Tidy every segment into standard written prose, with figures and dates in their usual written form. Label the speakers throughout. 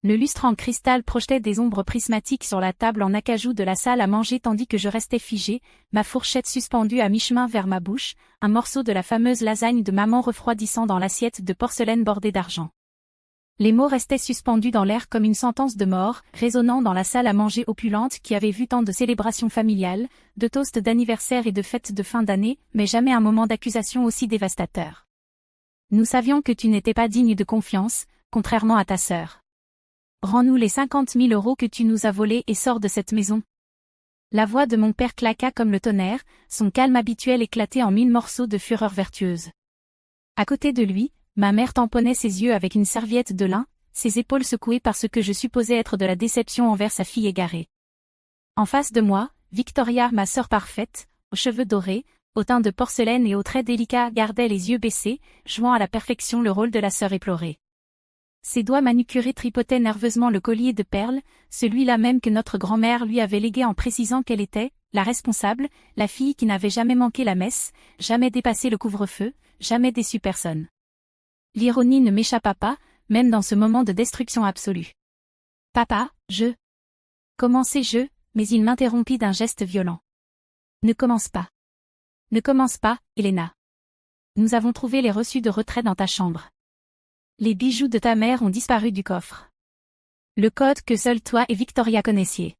Speaker 1: Le lustre en cristal projetait des ombres prismatiques sur la table en acajou de la salle à manger tandis que je restais figée, ma fourchette suspendue à mi-chemin vers ma bouche, un morceau de la fameuse lasagne de maman refroidissant dans l'assiette de porcelaine bordée d'argent. Les mots restaient suspendus dans l'air comme une sentence de mort, résonnant dans la salle à manger opulente qui avait vu tant de célébrations familiales, de toasts d'anniversaire et de fêtes de fin d'année, mais jamais un moment d'accusation aussi dévastateur. Nous savions que tu n'étais pas digne de confiance, contrairement à ta sœur. Rends-nous les 50 000 € que tu nous as volés et sors de cette maison. La voix de mon père claqua comme le tonnerre, son calme habituel éclatait en 1000 morceaux de fureur vertueuse. À côté de lui, ma mère tamponnait ses yeux avec une serviette de lin, ses épaules secouées par ce que je supposais être de la déception envers sa fille égarée. En face de moi, Victoria, ma sœur parfaite, aux cheveux dorés, au teint de porcelaine et aux traits délicats, gardait les yeux baissés, jouant à la perfection le rôle de la sœur éplorée. Ses doigts manucurés tripotaient nerveusement le collier de perles, celui-là même que notre grand-mère lui avait légué en précisant qu'elle était, la responsable, la fille qui n'avait jamais manqué la messe, jamais dépassé le couvre-feu, jamais déçu personne. L'ironie ne m'échappa pas, même dans ce moment de destruction absolue. « Papa, je… » commençai-je, mais il m'interrompit d'un geste violent. « Ne commence pas. Ne commence pas, Elena. Nous avons trouvé les reçus de retrait dans ta chambre. Les bijoux de ta mère ont disparu du coffre. Le code que seul toi et Victoria connaissiez. »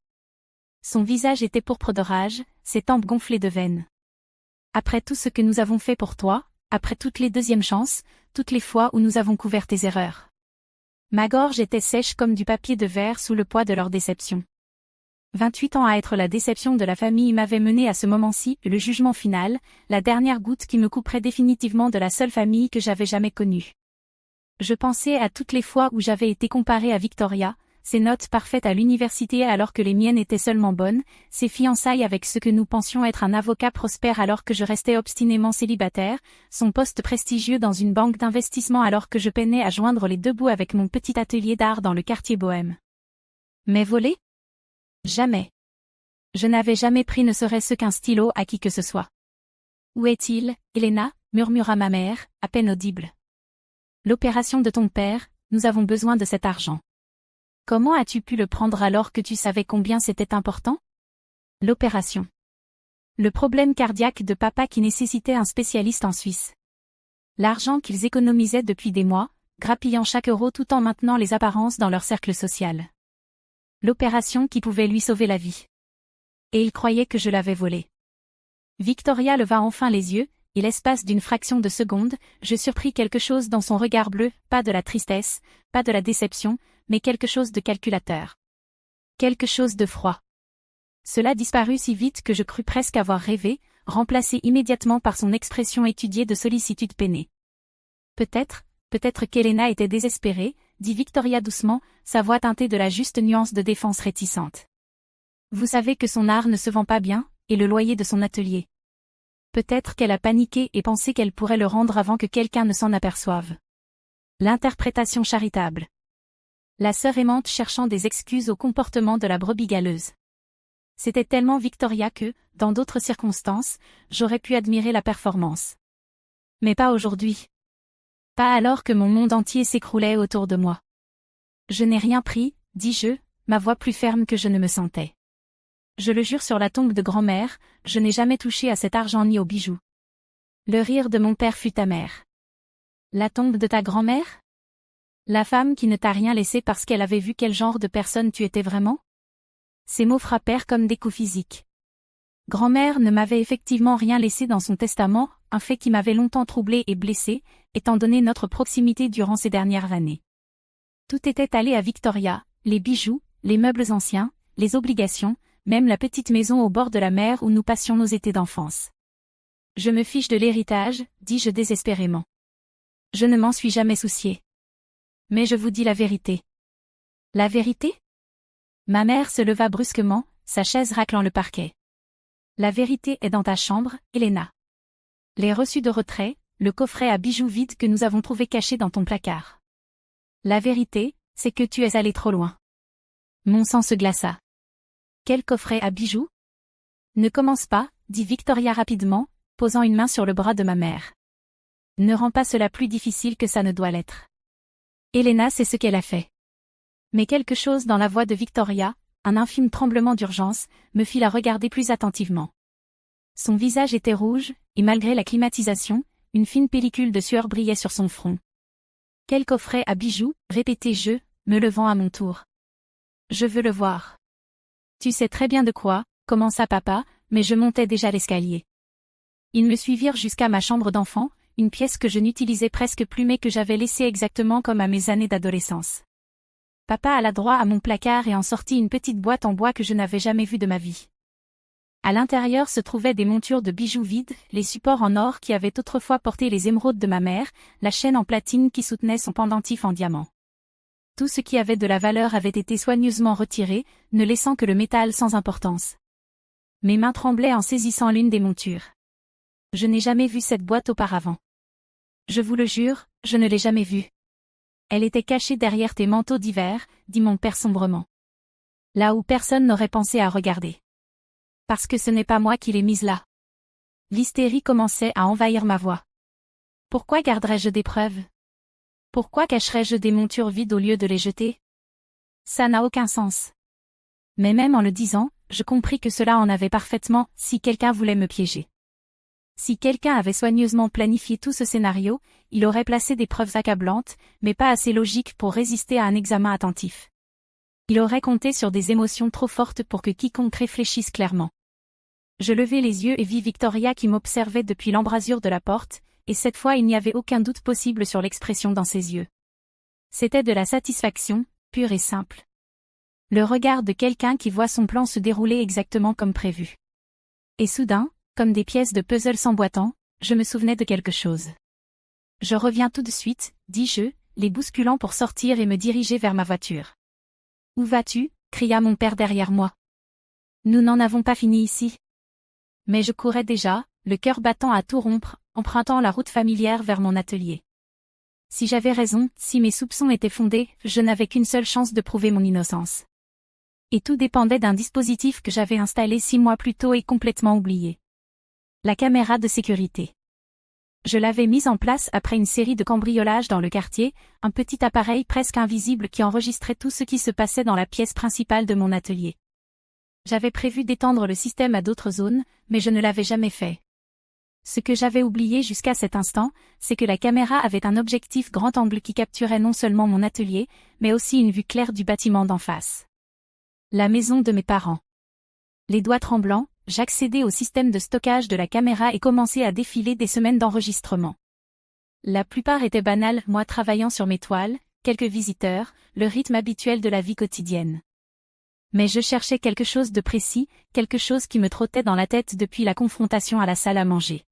Speaker 1: Son visage était pourpre de rage, ses tempes gonflées de veine. « Après tout ce que nous avons fait pour toi, après toutes les deuxièmes chances, toutes les fois où nous avons couvert tes erreurs. » Ma gorge était sèche comme du papier de verre sous le poids de leur déception. 28 ans à être la déception de la famille m'avait mené à ce moment-ci, le jugement final, la dernière goutte qui me couperait définitivement de la seule famille que j'avais jamais connue. Je pensais à toutes les fois où j'avais été comparée à Victoria, ses notes parfaites à l'université alors que les miennes étaient seulement bonnes, ses fiançailles avec ce que nous pensions être un avocat prospère alors que je restais obstinément célibataire, son poste prestigieux dans une banque d'investissement alors que je peinais à joindre les deux bouts avec mon petit atelier d'art dans le quartier bohème. Mais voler ? Jamais. Je n'avais jamais pris ne serait-ce qu'un stylo à qui que ce soit. « Où est-il, Elena ?» murmura ma mère, à peine audible. « L'opération de ton père, nous avons besoin de cet argent. » Comment as-tu pu le prendre alors que tu savais combien c'était important ? L'opération. Le problème cardiaque de papa qui nécessitait un spécialiste en Suisse. L'argent qu'ils économisaient depuis des mois, grappillant chaque euro tout en maintenant les apparences dans leur cercle social. L'opération qui pouvait lui sauver la vie. Et il croyait que je l'avais volé. Victoria leva enfin les yeux, et l'espace d'une fraction de seconde, je surpris quelque chose dans son regard bleu, pas de la tristesse, pas de la déception, mais quelque chose de calculateur. Quelque chose de froid. Cela disparut si vite que je crus presque avoir rêvé, remplacé immédiatement par son expression étudiée de sollicitude peinée. Peut-être qu'Elena était désespérée, dit Victoria doucement, sa voix teintée de la juste nuance de défense réticente. Vous savez que son art ne se vend pas bien, et le loyer de son atelier. Peut-être qu'elle a paniqué et pensé qu'elle pourrait le rendre avant que quelqu'un ne s'en aperçoive. L'interprétation charitable. La sœur aimante cherchant des excuses au comportement de la brebis galeuse. C'était tellement Victoria que, dans d'autres circonstances, j'aurais pu admirer la performance. Mais pas aujourd'hui. Pas alors que mon monde entier s'écroulait autour de moi. Je n'ai rien pris, dis-je, ma voix plus ferme que je ne me sentais. Je le jure sur la tombe de grand-mère, je n'ai jamais touché à cet argent ni aux bijoux. Le rire de mon père fut amer. La tombe de ta grand-mère ? La femme qui ne t'a rien laissé parce qu'elle avait vu quel genre de personne tu étais vraiment ? Ces mots frappèrent comme des coups physiques. Grand-mère ne m'avait effectivement rien laissé dans son testament, un fait qui m'avait longtemps troublé et blessé, étant donné notre proximité durant ces dernières années. Tout était allé à Victoria, les bijoux, les meubles anciens, les obligations, même la petite maison au bord de la mer où nous passions nos étés d'enfance. Je me fiche de l'héritage, dis-je désespérément. Je ne m'en suis jamais soucié. Mais je vous dis la vérité. La vérité ? Ma mère se leva brusquement, sa chaise raclant le parquet. La vérité est dans ta chambre, Elena. Les reçus de retrait, le coffret à bijoux vide que nous avons trouvé caché dans ton placard. La vérité, c'est que tu es allé trop loin. Mon sang se glaça. Quel coffret à bijoux ? Ne commence pas, dit Victoria rapidement, posant une main sur le bras de ma mère. Ne rends pas cela plus difficile que ça ne doit l'être. Elena sait ce qu'elle a fait. Mais quelque chose dans la voix de Victoria, un infime tremblement d'urgence, me fit la regarder plus attentivement. Son visage était rouge, et malgré la climatisation, une fine pellicule de sueur brillait sur son front. « Quel coffret à bijoux ?» répétai-je, me levant à mon tour. « Je veux le voir. »« Tu sais très bien de quoi ?» commença papa, mais je montais déjà l'escalier. Ils me suivirent jusqu'à ma chambre d'enfant, une pièce que je n'utilisais presque plus mais que j'avais laissée exactement comme à mes années d'adolescence. Papa alla droit à mon placard et en sortit une petite boîte en bois que je n'avais jamais vue de ma vie. À l'intérieur se trouvaient des montures de bijoux vides, les supports en or qui avaient autrefois porté les émeraudes de ma mère, la chaîne en platine qui soutenait son pendentif en diamant. Tout ce qui avait de la valeur avait été soigneusement retiré, ne laissant que le métal sans importance. Mes mains tremblaient en saisissant l'une des montures. Je n'ai jamais vu cette boîte auparavant. Je vous le jure, je ne l'ai jamais vue. Elle était cachée derrière tes manteaux d'hiver, dit mon père sombrement. Là où personne n'aurait pensé à regarder. Parce que ce n'est pas moi qui l'ai mise là. L'hystérie commençait à envahir ma voix. Pourquoi garderais-je des preuves? Pourquoi cacherais-je des montures vides au lieu de les jeter? Ça n'a aucun sens. Mais même en le disant, je compris que cela en avait parfaitement, si quelqu'un voulait me piéger. Si quelqu'un avait soigneusement planifié tout ce scénario, il aurait placé des preuves accablantes, mais pas assez logiques pour résister à un examen attentif. Il aurait compté sur des émotions trop fortes pour que quiconque réfléchisse clairement. Je levai les yeux et vis Victoria qui m'observait depuis l'embrasure de la porte, et cette fois il n'y avait aucun doute possible sur l'expression dans ses yeux. C'était de la satisfaction, pure et simple. Le regard de quelqu'un qui voit son plan se dérouler exactement comme prévu. Et soudain, comme des pièces de puzzle s'emboîtant, je me souvenais de quelque chose. « Je reviens tout de suite », dis-je, les bousculant pour sortir et me diriger vers ma voiture. « Où vas-tu » cria mon père derrière moi. « Nous n'en avons pas fini ici. » Mais je courais déjà, le cœur battant à tout rompre, empruntant la route familière vers mon atelier. Si j'avais raison, si mes soupçons étaient fondés, je n'avais qu'une seule chance de prouver mon innocence. Et tout dépendait d'un dispositif que j'avais installé 6 mois plus tôt et complètement oublié. La caméra de sécurité. Je l'avais mise en place après une série de cambriolages dans le quartier, un petit appareil presque invisible qui enregistrait tout ce qui se passait dans la pièce principale de mon atelier. J'avais prévu d'étendre le système à d'autres zones, mais je ne l'avais jamais fait. Ce que j'avais oublié jusqu'à cet instant, c'est que la caméra avait un objectif grand angle qui capturait non seulement mon atelier, mais aussi une vue claire du bâtiment d'en face. La maison de mes parents. Les doigts tremblants, j'accédai au système de stockage de la caméra et commençai à défiler des semaines d'enregistrement. La plupart étaient banales, moi travaillant sur mes toiles, quelques visiteurs, le rythme habituel de la vie quotidienne. Mais je cherchais quelque chose de précis, quelque chose qui me trottait dans la tête depuis la confrontation à la salle à manger.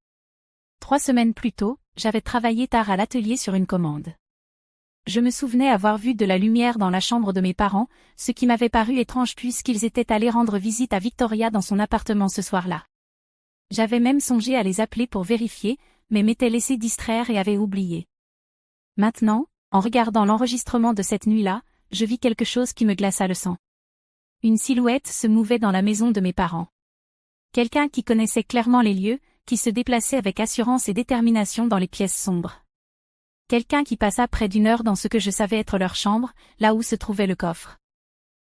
Speaker 1: 3 semaines plus tôt, j'avais travaillé tard à l'atelier sur une commande. Je me souvenais avoir vu de la lumière dans la chambre de mes parents, ce qui m'avait paru étrange puisqu'ils étaient allés rendre visite à Victoria dans son appartement ce soir-là. J'avais même songé à les appeler pour vérifier, mais m'étais laissé distraire et avais oublié. Maintenant, en regardant l'enregistrement de cette nuit-là, je vis quelque chose qui me glaça le sang. Une silhouette se mouvait dans la maison de mes parents. Quelqu'un qui connaissait clairement les lieux, qui se déplaçait avec assurance et détermination dans les pièces sombres. Quelqu'un qui passa près d'1 heure dans ce que je savais être leur chambre, là où se trouvait le coffre.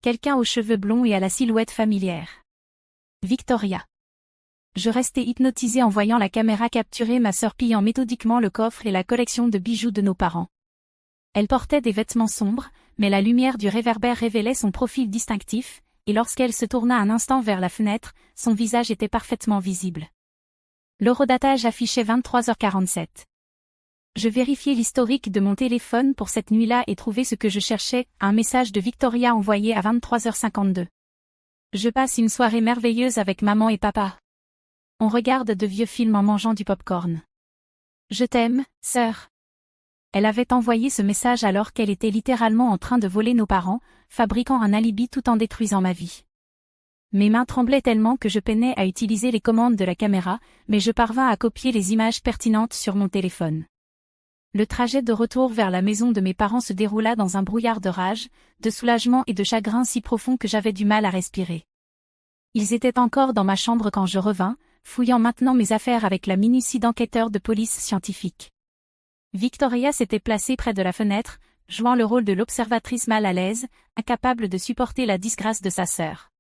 Speaker 1: Quelqu'un aux cheveux blonds et à la silhouette familière. Victoria. Je restais hypnotisé en voyant la caméra capturer ma sœur pillant méthodiquement le coffre et la collection de bijoux de nos parents. Elle portait des vêtements sombres, mais la lumière du réverbère révélait son profil distinctif, et lorsqu'elle se tourna un instant vers la fenêtre, son visage était parfaitement visible. L'horodatage affichait 23h47. Je vérifiai l'historique de mon téléphone pour cette nuit-là et trouvai ce que je cherchais, un message de Victoria envoyé à 23h52. Je passe une soirée merveilleuse avec maman et papa. On regarde de vieux films en mangeant du pop-corn. Je t'aime, sœur. Elle avait envoyé ce message alors qu'elle était littéralement en train de voler nos parents, fabriquant un alibi tout en détruisant ma vie. Mes mains tremblaient tellement que je peinais à utiliser les commandes de la caméra, mais je parvins à copier les images pertinentes sur mon téléphone. Le trajet de retour vers la maison de mes parents se déroula dans un brouillard de rage, de soulagement et de chagrin si profond que j'avais du mal à respirer. Ils étaient encore dans ma chambre quand je revins, fouillant maintenant mes affaires avec la minutie d'enquêteur de police scientifique. Victoria s'était placée près de la fenêtre, jouant le rôle de l'observatrice mal à l'aise, incapable de supporter la disgrâce de sa sœur.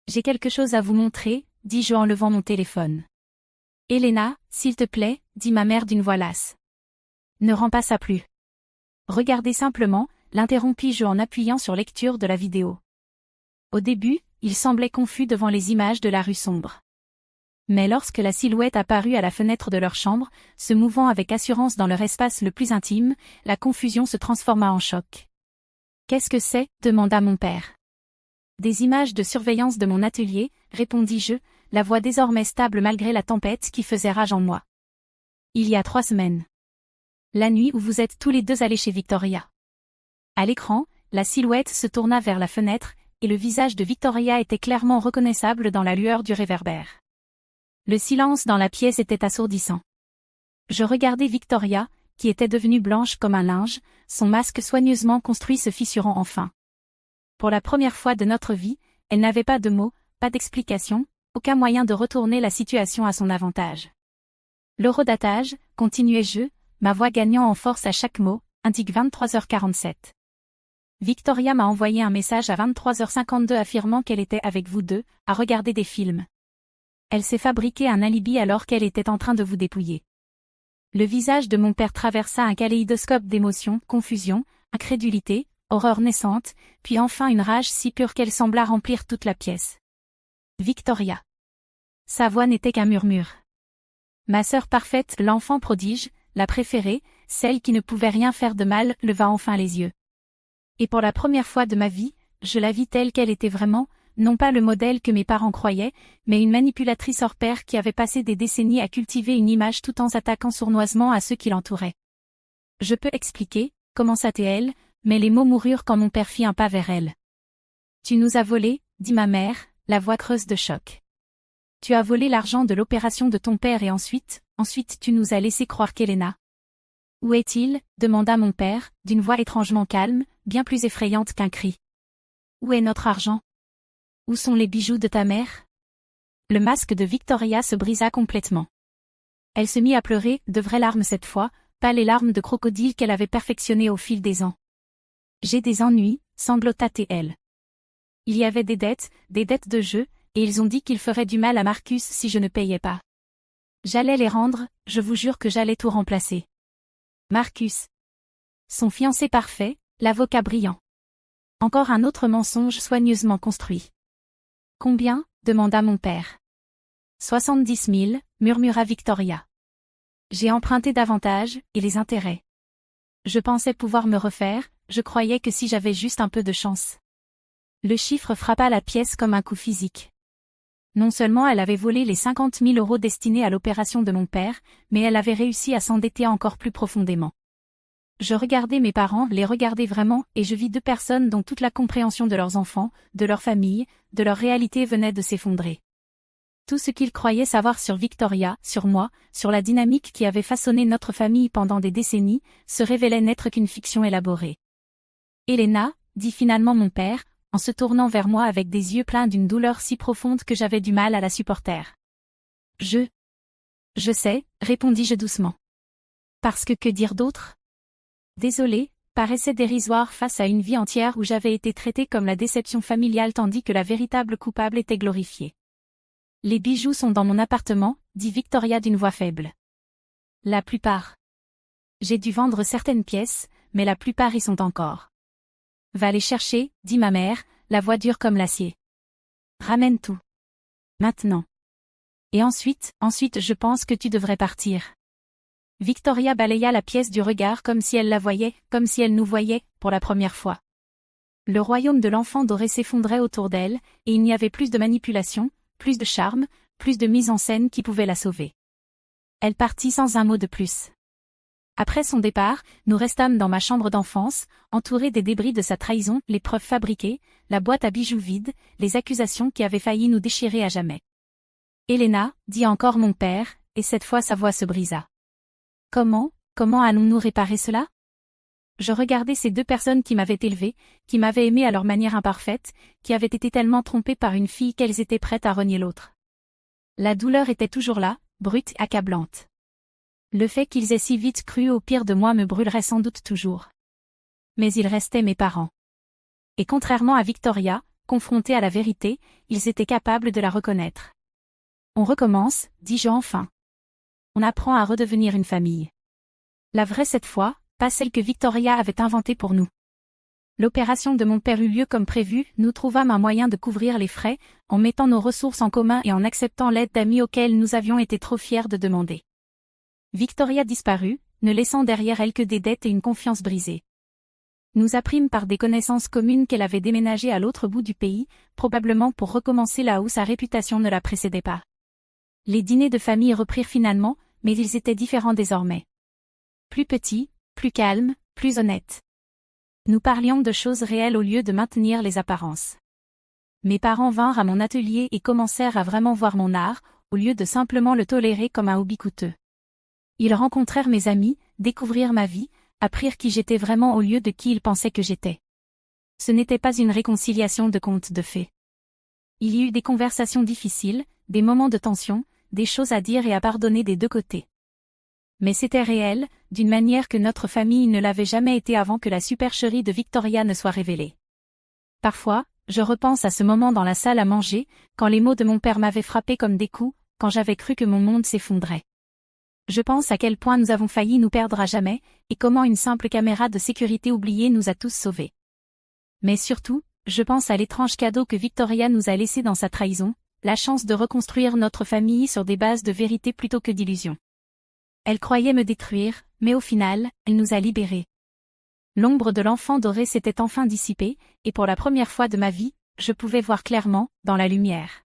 Speaker 1: J'ai quelque chose à vous montrer, dis-je en levant mon téléphone. Elena, s'il te plaît, dit ma mère d'une voix lasse. Ne rends pas ça plus. Regardez simplement, l'interrompis-je en appuyant sur lecture de la vidéo. Au début, il semblait confus devant les images de la rue sombre. Mais lorsque la silhouette apparut à la fenêtre de leur chambre, se mouvant avec assurance dans leur espace le plus intime, la confusion se transforma en choc. « Qu'est-ce que c'est » demanda mon père. « Des images de surveillance de mon atelier » répondis-je, la voix désormais stable malgré la tempête qui faisait rage en moi. « Il y a 3 semaines. La nuit où vous êtes tous les deux allés chez Victoria. » À l'écran, la silhouette se tourna vers la fenêtre, et le visage de Victoria était clairement reconnaissable dans la lueur du réverbère. Le silence dans la pièce était assourdissant. Je regardais Victoria, qui était devenue blanche comme un linge, son masque soigneusement construit se fissurant enfin. Pour la première fois de notre vie, elle n'avait pas de mots, pas d'explication, aucun moyen de retourner la situation à son avantage. L'horodatage, continuai-je, ma voix gagnant en force à chaque mot, indique 23h47. Victoria m'a envoyé un message à 23h52 affirmant qu'elle était avec vous deux, à regarder des films. Elle s'est fabriqué un alibi alors qu'elle était en train de vous dépouiller. Le visage de mon père traversa un kaléidoscope d'émotions, confusion, incrédulité, horreur naissante, puis enfin une rage si pure qu'elle sembla remplir toute la pièce. Victoria. Sa voix n'était qu'un murmure. Ma sœur parfaite, l'enfant prodige, la préférée, celle qui ne pouvait rien faire de mal, leva enfin les yeux. Et pour la première fois de ma vie, je la vis telle qu'elle était vraiment, non pas le modèle que mes parents croyaient, mais une manipulatrice hors pair qui avait passé des décennies à cultiver une image tout en s'attaquant sournoisement à ceux qui l'entouraient. Je peux expliquer, commença-t-elle, mais les mots moururent quand mon père fit un pas vers elle. Tu nous as volé, dit ma mère, la voix creuse de choc. Tu as volé l'argent de l'opération de ton père et ensuite tu nous as laissé croire qu'Elena. Où est-il ? Demanda mon père, d'une voix étrangement calme, bien plus effrayante qu'un cri. Où est notre argent ? Où sont les bijoux de ta mère ? Le masque de Victoria se brisa complètement. Elle se mit à pleurer, de vraies larmes cette fois, pas les larmes de crocodile qu'elle avait perfectionnées au fil des ans. J'ai des ennuis, sanglota-t-elle. Il y avait des dettes de jeu, et ils ont dit qu'ils feraient du mal à Marcus si je ne payais pas. J'allais les rendre, je vous jure que j'allais tout remplacer. Marcus. Son fiancé parfait, l'avocat brillant. Encore un autre mensonge soigneusement construit. Combien ? Demanda mon père. 70 000, murmura Victoria. J'ai emprunté davantage, et les intérêts. Je pensais pouvoir me refaire, je croyais que si j'avais juste un peu de chance. Le chiffre frappa la pièce comme un coup physique. Non seulement elle avait volé les 50 000 € destinés à l'opération de mon père, mais elle avait réussi à s'endetter encore plus profondément. Je regardais mes parents, les regarder vraiment, et je vis 2 personnes dont toute la compréhension de leurs enfants, de leur famille, de leur réalité venait de s'effondrer. Tout ce qu'ils croyaient savoir sur Victoria, sur moi, sur la dynamique qui avait façonné notre famille pendant des décennies, se révélait n'être qu'une fiction élaborée. Elena, dit finalement mon père, en se tournant vers moi avec des yeux pleins d'une douleur si profonde que j'avais du mal à la supporter. Je sais, répondis-je doucement. Parce que dire d'autre ? Désolée, paraissait dérisoire face à une vie entière où j'avais été traitée comme la déception familiale tandis que la véritable coupable était glorifiée. Les bijoux sont dans mon appartement, dit Victoria d'une voix faible. La plupart. J'ai dû vendre certaines pièces, mais la plupart y sont encore. Va les chercher, dit ma mère, la voix dure comme l'acier. Ramène tout. Maintenant. Et ensuite je pense que tu devrais partir. Victoria balaya la pièce du regard comme si elle la voyait, comme si elle nous voyait, pour la première fois. Le royaume de l'enfant doré s'effondrait autour d'elle, et il n'y avait plus de manipulation, plus de charme, plus de mise en scène qui pouvait la sauver. Elle partit sans un mot de plus. Après son départ, nous restâmes dans ma chambre d'enfance, entourés des débris de sa trahison, les preuves fabriquées, la boîte à bijoux vide, les accusations qui avaient failli nous déchirer à jamais. Elena, dit encore mon père, et cette fois sa voix se brisa. Comment allons-nous réparer cela ? Je regardais ces 2 personnes qui m'avaient élevée, qui m'avaient aimée à leur manière imparfaite, qui avaient été tellement trompées par une fille qu'elles étaient prêtes à renier l'autre. La douleur était toujours là, brute, accablante. Le fait qu'ils aient si vite cru au pire de moi me brûlerait sans doute toujours. Mais ils restaient mes parents. Et contrairement à Victoria, confrontés à la vérité, ils étaient capables de la reconnaître. On recommence, dis-je enfin. On apprend à redevenir une famille. La vraie cette fois, pas celle que Victoria avait inventée pour nous. L'opération de mon père eut lieu comme prévu, nous trouvâmes un moyen de couvrir les frais, en mettant nos ressources en commun et en acceptant l'aide d'amis auxquels nous avions été trop fiers de demander. Victoria disparut, ne laissant derrière elle que des dettes et une confiance brisée. Nous apprîmes par des connaissances communes qu'elle avait déménagé à l'autre bout du pays, probablement pour recommencer là où sa réputation ne la précédait pas. Les dîners de famille reprirent finalement, mais ils étaient différents désormais. Plus petits, plus calmes, plus honnêtes. Nous parlions de choses réelles au lieu de maintenir les apparences. Mes parents vinrent à mon atelier et commencèrent à vraiment voir mon art, au lieu de simplement le tolérer comme un hobby coûteux. Ils rencontrèrent mes amis, découvrirent ma vie, apprirent qui j'étais vraiment au lieu de qui ils pensaient que j'étais. Ce n'était pas une réconciliation de contes de fées. Il y eut des conversations difficiles, des moments de tension, des choses à dire et à pardonner des deux côtés. Mais c'était réel, d'une manière que notre famille ne l'avait jamais été avant que la supercherie de Victoria ne soit révélée. Parfois, je repense à ce moment dans la salle à manger, quand les mots de mon père m'avaient frappé comme des coups, quand j'avais cru que mon monde s'effondrait. Je pense à quel point nous avons failli nous perdre à jamais, et comment une simple caméra de sécurité oubliée nous a tous sauvés. Mais surtout, je pense à l'étrange cadeau que Victoria nous a laissé dans sa trahison, la chance de reconstruire notre famille sur des bases de vérité plutôt que d'illusions. Elle croyait me détruire, mais au final, elle nous a libérés. L'ombre de l'enfant doré s'était enfin dissipée, et pour la première fois de ma vie, je pouvais voir clairement, dans la lumière.